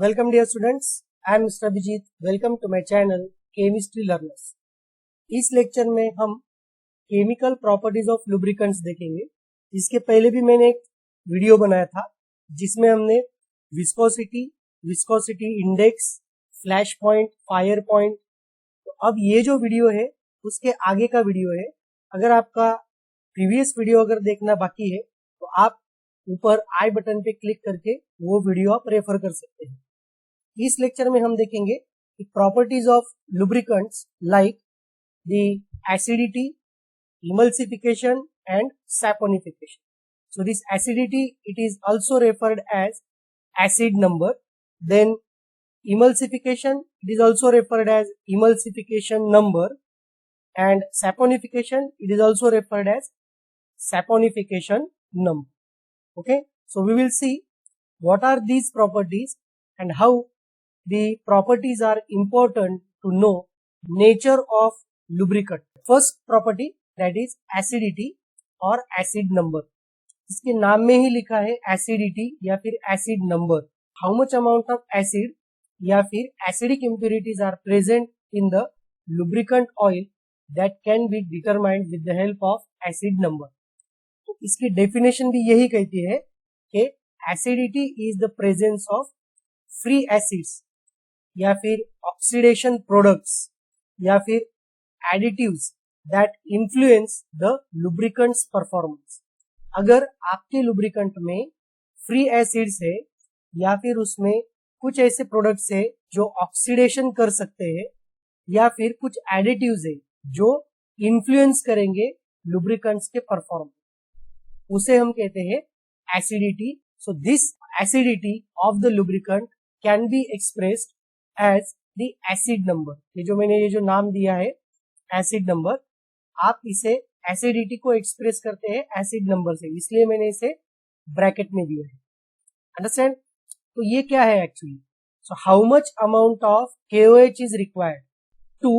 Welcome dear students, I am Mr. Abhijit. Welcome to my channel Chemistry Learners. इस lecture में हम chemical properties of lubricants देखेंगे। इसके पहले भी मैंने एक वीडियो बनाया था जिसमें हमने viscosity index, flash point, fire point. तो अब ये जो वीडियो है उसके आगे का वीडियो है। अगर आपका प्रीवियस वीडियो अगर देखना बाकी है तो आप ऊपर आई बटन पे क्लिक करके वो वीडियो आप रेफर कर सकते हैं। इस लेक्चर में हम देखेंगे कि properties of lubricants like the acidity, emulsification and saponification. So this acidity, it is also referred as acid number. Then emulsification, it is also referred as emulsification number, and saponification, it is also referred as saponification number. Okay, so we will see what are these properties and how the properties are important to know nature of lubricant. First property, that is acidity और acid number. इसके नाम में ही लिखा है acidity या फिर acid number. How much amount of acid या फिर acidic impurities are present in the lubricant oil that can be determined with the help of acid number. तो इसकी डेफिनेशन भी यही कहती है कि acidity is the presence of free acids या फिर oxidation products या फिर additives that influence the lubricant's performance. अगर आपके lubricant में free acids है या फिर उसमें कुछ ऐसे products है जो oxidation कर सकते हैं या फिर कुछ additives है जो influence करेंगे lubricants के performance, उसे हम कहते हैं acidity. So this acidity of the lubricant can be expressed as the acid number. ये जो नाम दिया है acid number, आप इसे acidity को express करते हैं acid number से, इसलिए मैंने इसे ब्रैकेट में दिया है. Understand? तो ये क्या है actually? So how much amount of KOH is required to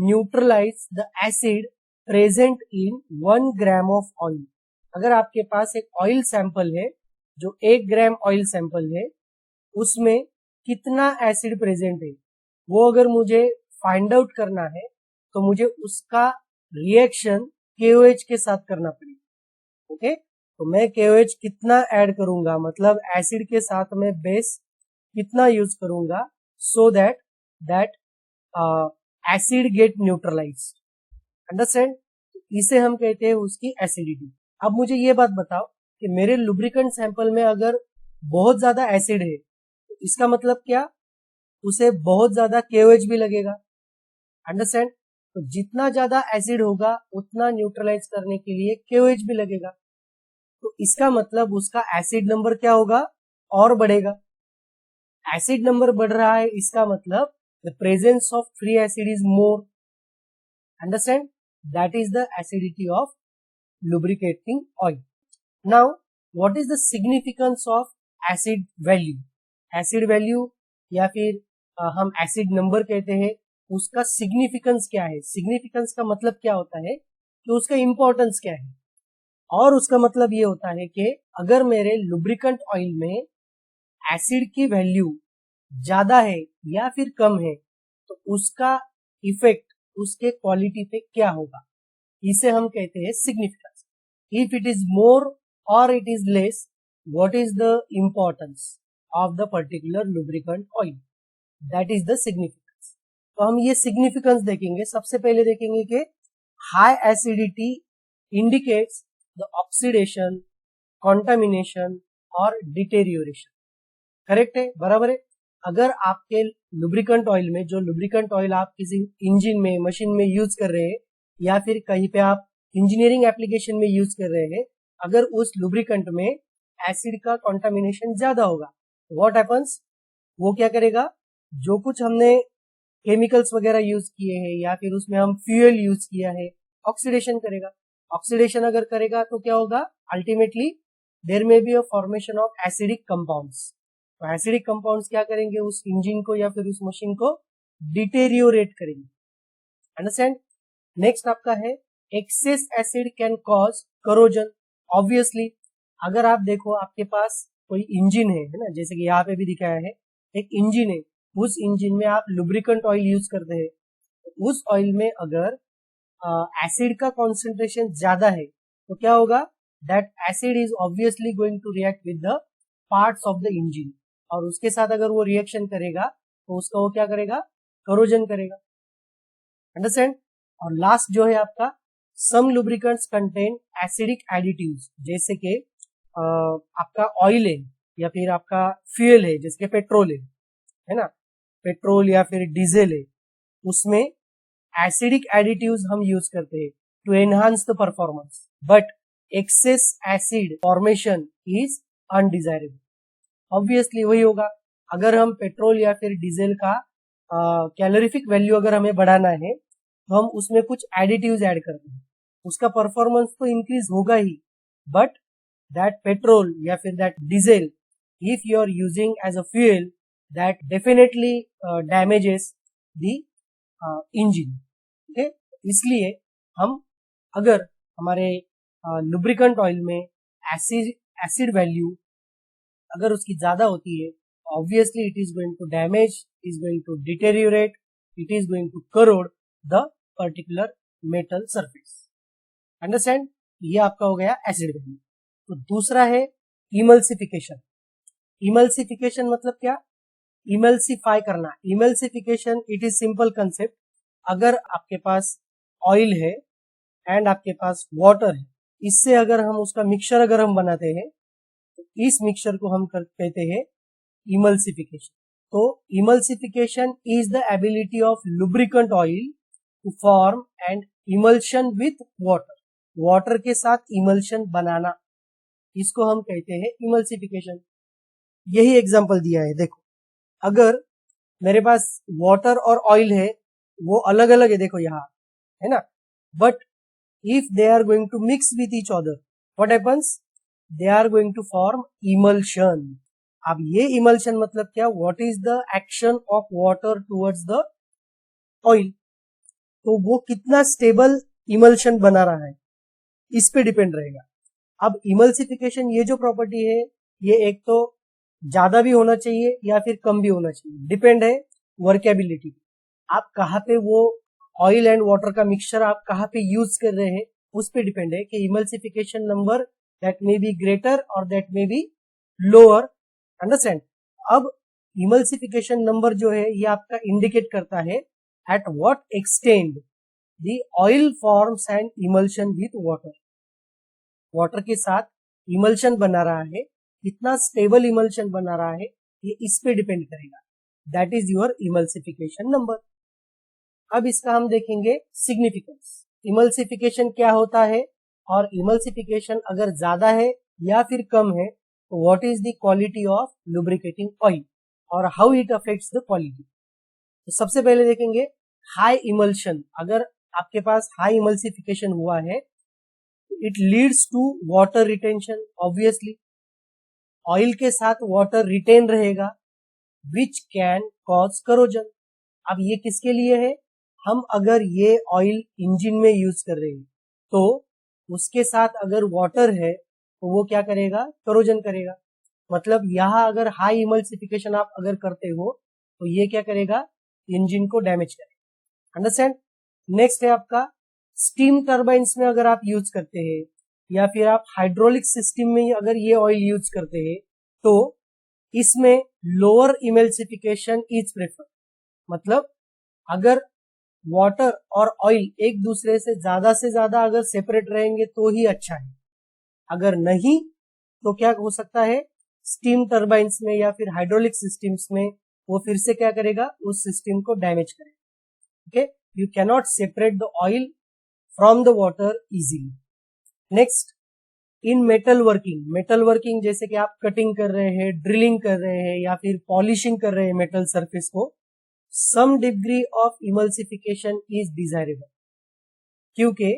neutralize the acid present in 1 gram of oil? अगर आपके पास एक ऑयल सैंपल है जो 1 ग्राम ऑयल सैंपल है, उसमें कितना एसिड प्रेजेंट है वो अगर मुझे फाइंड आउट करना है तो मुझे उसका रिएक्शन KOH के साथ करना पड़ेगा. ओके, तो मैं KOH कितना ऐड करूंगा, मतलब एसिड के साथ मैं बेस कितना यूज करूंगा so that acid get neutralized. Understand? इसे हम कहते हैं उसकी एसिडिटी. अब मुझे ये बात बताओ कि मेरे लुब्रिकेंट सैंपल में अगर बहुत ज्यादा एसिड है तो इसका मतलब क्या, उसे बहुत ज्यादा KOH भी लगेगा. अंडरस्टैंड? तो जितना ज्यादा एसिड होगा उतना न्यूट्रलाइज करने के लिए KOH भी लगेगा. तो इसका मतलब उसका एसिड नंबर क्या होगा, और बढ़ेगा. एसिड नंबर बढ़ रहा है, इसका मतलब the presence of free acid is more. Understand? That is the acidity of lubricating oil. Now, what is the significance of acid value? Acid value या फिर हम acid number कहते हैं, उसका significance क्या है? Significance का मतलब क्या होता है कि उसका importance क्या है, और उसका मतलब ये होता है कि अगर मेरे lubricant oil में acid की value ज्यादा है या फिर कम है तो उसका effect उसके quality पे क्या होगा, इसे हम कहते हैं significance. If it is more or it is less, what is the importance of the particular lubricant oil? That is the significance. तो हम ये significance देखेंगे. सबसे पहले देखेंगे कि high acidity indicates the oxidation, contamination और deterioration. करेक्ट है, बराबर है. अगर आपके lubricant oil में, जो lubricant oil आप किसी इंजन में, मशीन में यूज कर रहे हैं या फिर कहीं पे आप इंजीनियरिंग एप्लीकेशन में यूज कर रहे हैं, अगर उस लुब्रिकेंट में एसिड का कंटामिनेशन ज्यादा होगा, व्हाट हैपेंस, वो क्या करेगा, जो कुछ हमने केमिकल्स वगैरह यूज किए हैं या फिर उसमें हम फ्यूल यूज किया है, ऑक्सीडेशन करेगा. ऑक्सीडेशन अगर करेगा तो क्या होगा, ultimately there may be a formation of acidic compounds. तो एसिडिक कंपाउंड्स क्या करेंगे, उस इंजन को या फिर उस मशीन को डिटेरियोरेट करेंगे. अंडरस्टैंड? नेक्स्ट आपका है excess acid can cause corrosion. Obviously अगर आप देखो आपके पास कोई इंजन है ना, जैसे कि यहाँ पे भी दिखाया है एक इंजन है, उस इंजन में आप लुब्रिकेंट ऑयल यूज करते हैं, उस ऑयल में अगर एसिड का कॉन्सेंट्रेशन ज्यादा है तो क्या होगा, that acid is obviously going to react with the parts of the engine, और उसके साथ अगर वो रिएक्शन करेगा तो उसका वो क्या करेगा, करोजन करेगा। अंडरस्टैंड। और लास्ट जो है आपका, सम लुब्रिकेंट्स कंटेन एसिडिक एडिटिव्स, जैसे कि आपका ऑयल है या फिर आपका फ्यूल है, जैसे कि पेट्रोल है ना, पेट्रोल या फिर डीजल है, उसमें एसिडिक एडिटिव्स हम यूज करते हैं to enhance the performance, but excess acid formation is undesirable. Obviously वही होगा, अगर हम पेट्रोल या फिर डीजल का कैलोरीफिक वैल्यू अगर हमें बढ़ाना है तो हम उसमें कुछ एडिटिव्स ऐड करते हैं, उसका परफॉर्मेंस तो इंक्रीज होगा ही, बट दैट पेट्रोल या फिर that diesel if you are using as a fuel, that definitely damages the engine. Okay, इसलिए हम अगर हमारे लुब्रिकेंट ऑयल में एसिड वैल्यू अगर उसकी ज्यादा होती है, obviously it is going to damage, it is going to deteriorate, it is going to corrode the particular metal surface. Understand. ये आपका हो गया एसिड वैल्यू। तो दूसरा है इमल्सिफिकेशन। इमल्सिफिकेशन मतलब क्या, इमल्सिफाई करना। Emulsification it is simple concept, अगर आपके पास ऑयल है एंड आपके पास वाटर है, इससे अगर हम उसका मिक्सचर अगर हम बनाते हैं तो इस मिक्सचर को हम कहते हैं इमल्सिफिकेशन। तो emulsification is the ability of lubricant oil to form and emulsion with water, water के साथ इमल्शन बनाना, इसको हम कहते हैं इमल्सिफिकेशन। यही एग्जांपल दिया है, देखो अगर मेरे पास वाटर और ऑयल है, वो अलग अलग है, देखो यहाँ है ना, but if they are going to mix with each other, what happens, they are going to form emulsion. अब ये इमल्शन मतलब क्या, what is the action of water towards the oil, तो वो कितना स्टेबल इमल्शन बना रहा है इस पे डिपेंड रहेगा। अब इमल्सिफिकेशन ये जो प्रॉपर्टी है, ये एक तो ज्यादा भी होना चाहिए या फिर कम भी होना चाहिए, डिपेंड है वर्केबिलिटी, आप कहाँ पे वो ऑयल एंड वाटर का मिक्सचर आप कहाँ पे यूज कर रहे हैं उस पे डिपेंड है कि emulsification number that may be greater or that may be lower. Understand. अब इमल्सिफिकेशन नंबर जो है ये आपका इंडिकेट करता है at what extent the oil forms and emulsion with water, water के साथ इमल्शन बना रहा है, कितना स्टेबल इमल्शन बना रहा है, ये इस पे डिपेंड करेगा, that is your emulsification number. अब इसका हम देखेंगे सिग्निफिकेंस, इमल्सिफिकेशन क्या होता है, और इमल्सिफिकेशन अगर ज्यादा है या फिर कम है तो what is the quality of lubricating oil और how it affects the quality. तो सबसे पहले देखेंगे हाई इमल्शन, अगर आपके पास हाई इमल्सिफिकेशन हुआ है it leads to water retention, obviously oil के साथ वाटर रिटेन रहेगा, विच कैन कॉज करोजन। अब ये किसके लिए है, हम अगर ये ऑयल इंजन में यूज कर रहे हैं तो उसके साथ अगर वाटर है तो वो क्या करेगा, करोजन करेगा। मतलब यहाँ अगर हाई इमल्सिफिकेशन आप अगर करते हो तो ये क्या करेगा, इंजन को डैमेज करेगा। अंडरस्टैंड। नेक्स्ट है आपका स्टीम टर्बाइन्स में अगर आप यूज करते हैं या फिर आप हाइड्रोलिक सिस्टम में अगर ये ऑयल यूज करते हैं तो इसमें लोअर इमल्सिफिकेशन इज प्रेफर, मतलब अगर वाटर और ऑयल एक दूसरे से ज्यादा अगर सेपरेट रहेंगे तो ही अच्छा है, अगर नहीं तो क्या हो सकता है, स्टीम टर्बाइन्स में या फिर हाइड्रोलिक सिस्टम्स में वो फिर से क्या करेगा, उस सिस्टम को डैमेज करेगा। Okay, you cannot separate the oil from the water easily. Next, in metal working, metal working जैसे कि आप कटिंग कर रहे हैं, ड्रिलिंग कर रहे हैं या फिर पॉलिशिंग कर रहे हैं मेटल सरफेस को, some degree of emulsification is desirable, क्योंकि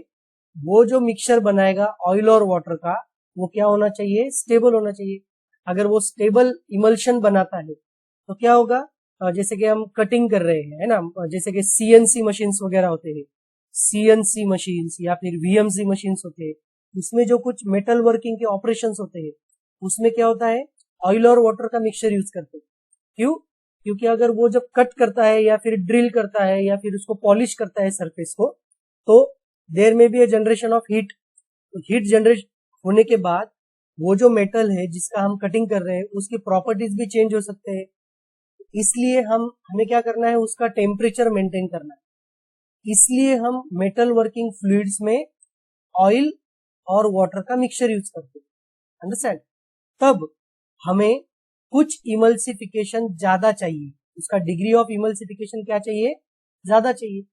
वो जो मिक्सचर बनाएगा ऑयल और वाटर का वो क्या होना चाहिए, स्टेबल होना चाहिए। अगर वो स्टेबल इमल्शन बनाता है तो क्या होगा, जैसे कि हम कटिंग कर रहे हैं है ना, जैसे कि सीएनसी मशीन्स वगैरह होते हैं, सीएनसी मशीन्स या फिर वीएमसी मशीन्स होते हैं, उसमें जो कुछ मेटल वर्किंग के ऑपरेशंस होते हैं उसमें क्या होता है, ऑयल और वाटर का मिक्सचर यूज करते हैं। क्यों, क्योंकि अगर वो जब कट करता है या फिर ड्रिल करता है या फिर उसको पॉलिश करता है सरफेस को, तो there may be a generation of heat. तो हीट जनरेट होने के बाद वो जो मेटल है जिसका हम कटिंग कर रहे हैं उसकी प्रॉपर्टीज भी चेंज हो सकते हैं। इसलिए हमें क्या करना है, उसका टेम्परेचर मेंटेन करना है। इसलिए हम मेटल वर्किंग फ्लूइड्स में ऑयल और वाटर का मिक्सचर यूज करते हैं। अंडरस्टैंड? तब हमें कुछ इमल्सिफिकेशन ज्यादा चाहिए, उसका डिग्री ऑफ इमल्सिफिकेशन क्या चाहिए, ज्यादा चाहिए,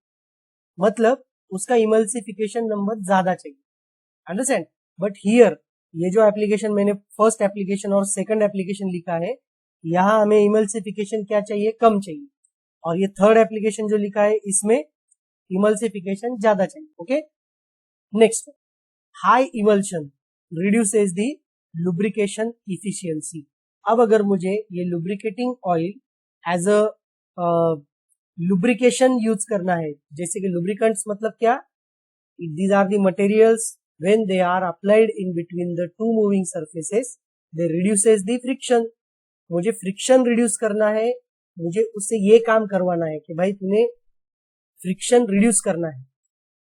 मतलब उसका इमल्सिफिकेशन नंबर ज्यादा चाहिए। अंडरस्टैंड? बट हियर ये जो एप्लीकेशन मैंने फर्स्ट एप्लीकेशन और सेकंड एप्लीकेशन लिखा है, यहां हमें इमल्सिफिकेशन क्या चाहिए, कम चाहिए, और ये थर्ड एप्लीकेशन जो लिखा है इसमें इमल्सिफिकेशन ज्यादा चाहिए। Okay, next, high emulsion reduces the lubrication efficiency. अब अगर मुझे ये lubricating oil as a lubrication use करना है, जैसे कि लुब्रिकेंट्स मतलब क्या, these are the materials when they are applied in between the two moving surfaces they reduces the friction. मुझे फ्रिक्शन रिड्यूस करना है, मुझे उससे ये काम करवाना है कि भाई तूने फ्रिक्शन रिड्यूस करना है।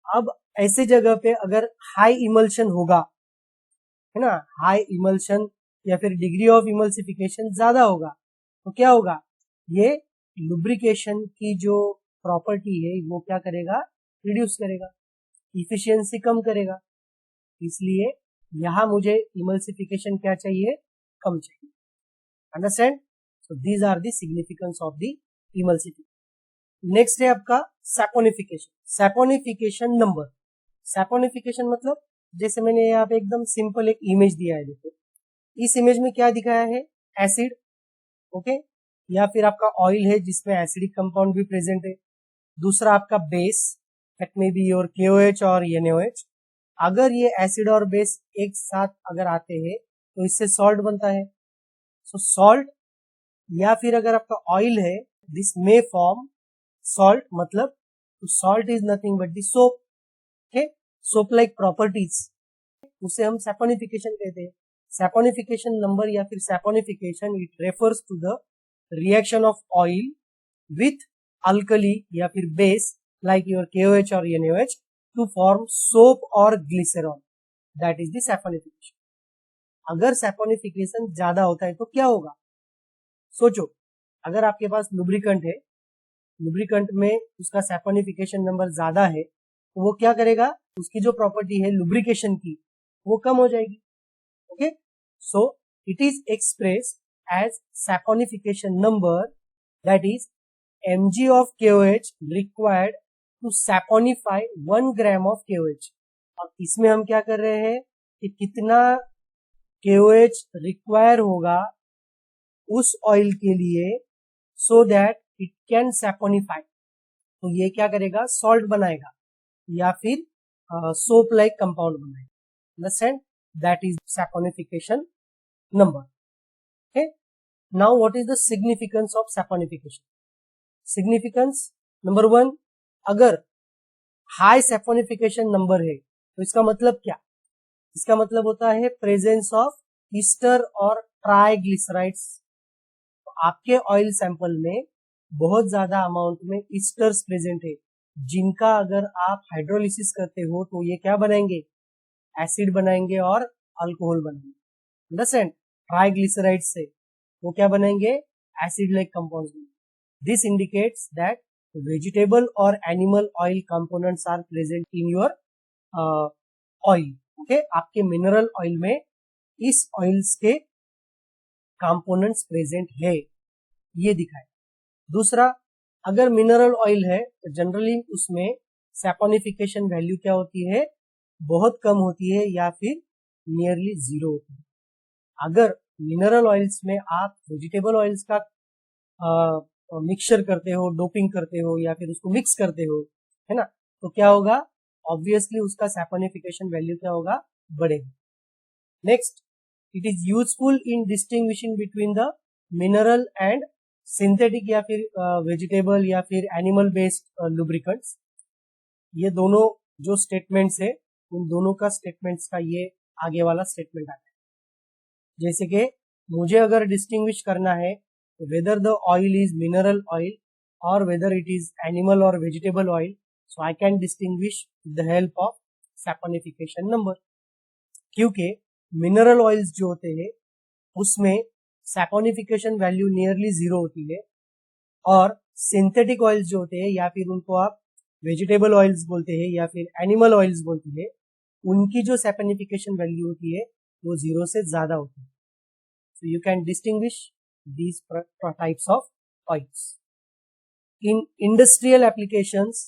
अब ऐसे जगह पे अगर हाई इमल्शन होगा, है ना, हाई इमल्शन या फिर डिग्री ऑफ इमल्सिफिकेशन ज्यादा होगा, तो क्या होगा, ये लुब्रिकेशन की जो प्रॉपर्टी है वो क्या करेगा, रिड्यूस करेगा, इफिशियंसी कम करेगा। इसलिए यहां मुझे इमल्सिफिकेशन क्या चाहिए, कम चाहिए। Understand? So these are the significance of the emulsification. Next है आपका सैपोनिफिकेशन। Saponification number. सैपोनिफिकेशन मतलब, जैसे मैंने यहाँ पे एकदम सिंपल एक इमेज दिया है, देखो इस इमेज में क्या दिखाया है, एसिड, ओके, या फिर आपका ऑयल है जिसमें एसिडिक कंपाउंड भी प्रेजेंट है। दूसरा आपका base, that may be your KOH और NaOH। अगर ये एसिड और बेस एक साथ अगर आते हैं तो इससे सॉल्ट बनता है। सो सॉल्ट, या फिर अगर आपका ऑयल है, दिस मे फॉर्म सॉल्ट, मतलब salt is nothing but the soap. Okay, soap like properties, उसे हम सैपोनिफिकेशन कहते हैं। सैपोनिफिकेशन नंबर या फिर saponification, it refers to the reaction of oil with alkali या फिर बेस लाइक योर KOH और NaOH टू फॉर्म सोप और glycerol, that is the saponification. अगर सैपोनिफिकेशन ज्यादा होता है तो क्या होगा, सोचो, अगर आपके पास लुब्रिकेंट है, लुब्रिकेंट में उसका सैपोनिफिकेशन नंबर ज्यादा है, तो वो क्या करेगा, उसकी जो प्रॉपर्टी है लुब्रिकेशन की, वो कम हो जाएगी। Okay, so it is expressed as saponification number, that is mg of KOH required to saponify 1 gram of KOH। अब इसमें हम क्या कर रहे हैं कि कितना KOH रिक्वायर होगा उस ऑयल के लिए, so that it can saponify. तो ये क्या करेगा, सॉल्ट बनाएगा या फिर सोप लाइक कंपाउंड बनाएगा। Understand? That is saponification number. Okay, now what is the significance of saponification. Significance number 1, अगर हाई सैपोनिफिकेशन नंबर है तो इसका मतलब क्या, इसका मतलब होता है प्रेजेंस ऑफ ईस्टर और ट्राइग्लिसराइड्स। तो आपके ऑयल सैंपल में बहुत ज्यादा अमाउंट में ईस्टर्स प्रेजेंट है, जिनका अगर आप हाइड्रोलिसिस करते हो तो ये क्या बनाएंगे, एसिड बनाएंगे और अल्कोहल बनाएंगे। अंडरस्टैंड? ट्राइग्लिसराइड से वो क्या बनाएंगे, एसिड लाइक कंपाउंड्स बनाएंगे। This indicates that vegetable or animal oil components are present in your oil। okay? आपके मिनरल ऑयल में इस ऑयल्स के कंपोनेंट्स प्रेजेंट है, ये दिखाए। दूसरा, अगर मिनरल ऑयल है तो जनरली उसमें सैपोनिफिकेशन वैल्यू क्या होती है, बहुत कम होती है या फिर नियरली जीरो होती है। अगर मिनरल ऑयल्स में आप वेजिटेबल ऑयल्स का मिक्सचर करते हो, डोपिंग करते हो या फिर उसको मिक्स करते हो, है ना, तो क्या होगा, ऑब्वियसली उसका सैपोनिफिकेशन वैल्यू क्या होगा, बढ़ेगा। Next, it is useful in distinguishing between the mineral and synthetic या फिर वेजिटेबल या फिर एनिमल बेस्ड लुब्रिकेंट्स। ये दोनों जो स्टेटमेंट्स है, उन दोनों का स्टेटमेंट्स का ये आगे वाला स्टेटमेंट आता है। जैसे कि मुझे अगर डिस्टिंग्विश करना है whether the oil is mineral oil or whether it is animal or vegetable oil. So I can distinguish with the help of saponification number. क्योंकि मिनरल ऑयल्स जो होते हैं उसमें सैपोनिफिकेशन वैल्यू नियरली 0 होती है, और सिंथेटिक ऑयल्स जो होते हैं या फिर उनको आप वेजिटेबल ऑयल्स बोलते हैं या फिर एनिमल ऑयल्स बोलते हैं, उनकी जो सैपोनिफिकेशन वैल्यू होती है वो 0 से ज्यादा होती है. So you can distinguish these types of oils. In industrial applications,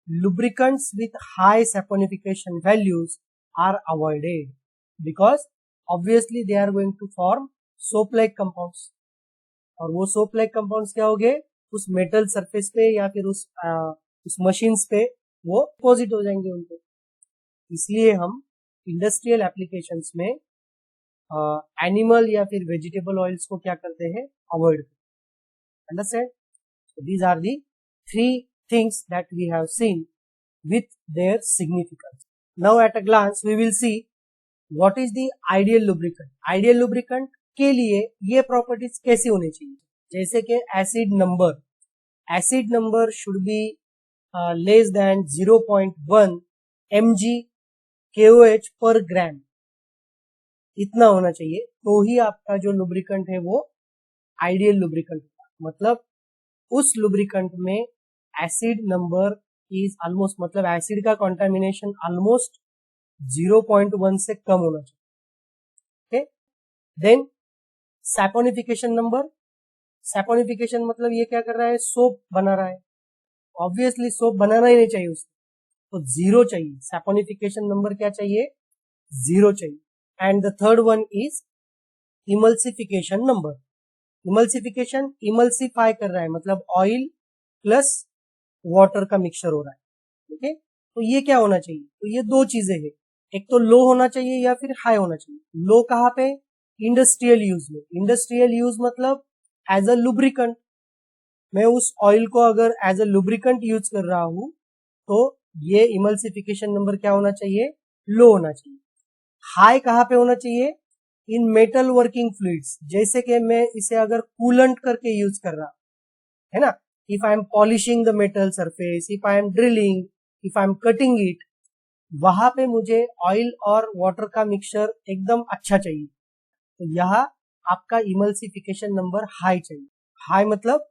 lubricants with high saponification values are avoided because obviously they are going to form soap-like compounds. और वो soap-like compounds क्या होंगे, उस मेटल सरफेस पे या फिर उस machines पे वो डिपॉजिट हो जाएंगे उनको. इसलिए हम इंडस्ट्रियल एप्लीकेशंस में एनिमल या फिर वेजिटेबल ऑयल्स को क्या करते हैं, avoid. Understand? So these are the 3 things that we have seen with their significance. Now at a glance we will see what is the ideal lubricant. Ideal lubricant के लिए ये properties कैसी होनी चाहिए, जैसे कि acid number should be less than 0.1 mg KOH पर ग्राम, इतना होना चाहिए, तो ही आपका जो लुब्रिकेंट है वो आइडियल लुब्रिकेंट होगा. मतलब उस लुब्रिकेंट में एसिड नंबर इज ऑलमोस्ट, मतलब एसिड का कॉन्टामिनेशन ऑलमोस्ट 0.1 से कम होना चाहिए. Okay, then saponification number. Saponification मतलब ये क्या कर रहा है, सोप बना रहा है. ऑब्वियसली सोप बनाना ही नहीं चाहिए उसको, तो 0 चाहिए. सैपोनिफिकेशन नंबर क्या चाहिए, 0 चाहिए. And the third one is emulsification number. Emulsification, emulsify कर रहा है मतलब ऑयल प्लस वाटर का मिक्सचर हो रहा है. ओके, तो ये क्या होना चाहिए, तो ये 2 चीजें हैं, एक तो लो होना चाहिए या फिर हाई होना चाहिए. लो कहाँ पे, इंडस्ट्रियल यूज में. इंडस्ट्रियल यूज मतलब एज अ लुब्रिकेंट, मैं उस ऑयल को अगर एज अ लुब्रिकेंट यूज कर रहा हूं तो ये इमल्सिफिकेशन नंबर क्या होना चाहिए, लो होना चाहिए. हाई कहाँ पे होना चाहिए, इन मेटल वर्किंग फ्लूइड्स, जैसे कि मैं इसे अगर कूलेंट करके यूज कर रहा है ना, if I am polishing the metal surface, if I am drilling, if I am cutting it, वहां पे मुझे ऑयल और वाटर का मिक्सचर एकदम अच्छा चाहिए, तो यहाँ आपका इमल्सिफिकेशन नंबर हाई चाहिए. हाई मतलब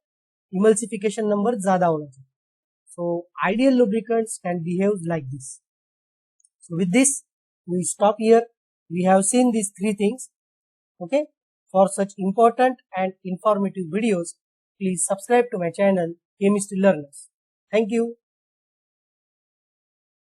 इमल्सिफिकेशन नंबर ज्यादा होना चाहिए. So ideal lubricants can behave like this. So with this, we stop here. We have seen these 3 things. Okay. For such important and informative videos, please subscribe to my channel, Chemistry Learners. Thank you.